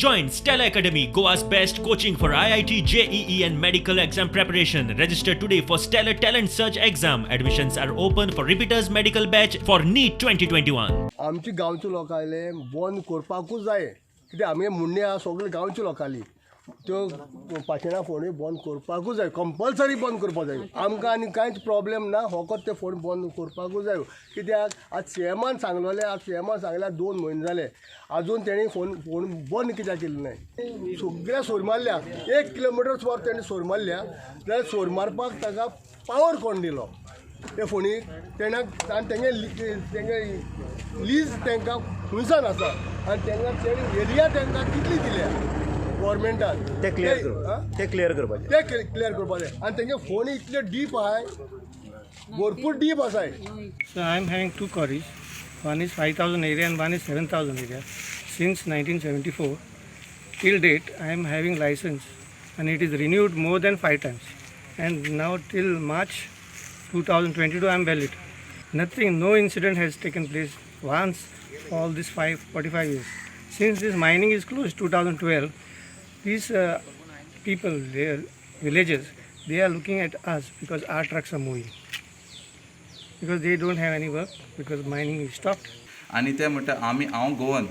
Join Stella Academy, Goa's best coaching for IIT, JEE and medical exam preparation. Register today for Stellar Talent Search exam. Admissions are open for repeaters medical batch for NEET 2021. आमची गांवच्या लोकांले बंद करपाकूच जाय कित्याक आमगे मुंडे आहा सगळे गांवच्या लोकांली त्यो पाशिणा फोणी बंद करपाकूच जाय कंपल्सरी बंद करपाक जाय आमकां आनी कांयच प्रॉब्लेम ना फकत ते फोन बंद करपाकूच जाय कित्याक आज सीएमान सांगलोले आज सीएमान सांगल्यार 2 म्हयने जाले आजून तेणी फोन बंद कित्याक केले नाय सगळ्या सोर मारल्या 1 किलोमिटर वर तेणी सोर मारल्या जाल्यार सोर मारपाक ताका पावर कोण दिलो ते फोनी तेणाक आनी तेंगे लीज तांकां खुंयसान आसा आनी तेंकां तेणी एरिया तांकां कितली दिल्या गव्हर्मेंटान ते क्लियर करपाचे ते क्लियर करपाचें आनी तेंगे फोन इतले डीप आहाय भरपूर डीप आसाय. So I am having 2 quarries. One is 5,000 area and one is 7,000 area. Since 1974 till date I am having license and it is renewed more than 5 times. And now till March 2022 I am valid. Nothing, no incident has taken place once all this 45 years. Since this mining is closed 2012, these people, their villages, they are looking at us because our trucks are moving. Because they don't have any work because mining is stopped. आनी ते म्हणटा हांव Goan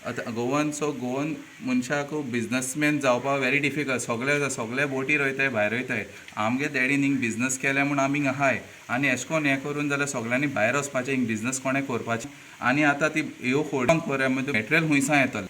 आतां Goan मनशाक businessman जावपाक very difficult सगळे बोटी रोयताय भायर रोयताय आमगे डॅडीन हिंग बिजनस केल्या म्हूण आमी हिंग आहाय आनी अशें करून हें करून जाल्यार सगळ्यांनी भायर वचपाचें हिंग बिजनस कोणें करपाचें आनी आतां ती ह्यो फोडूंक मटेरियल खुंयसां येतलें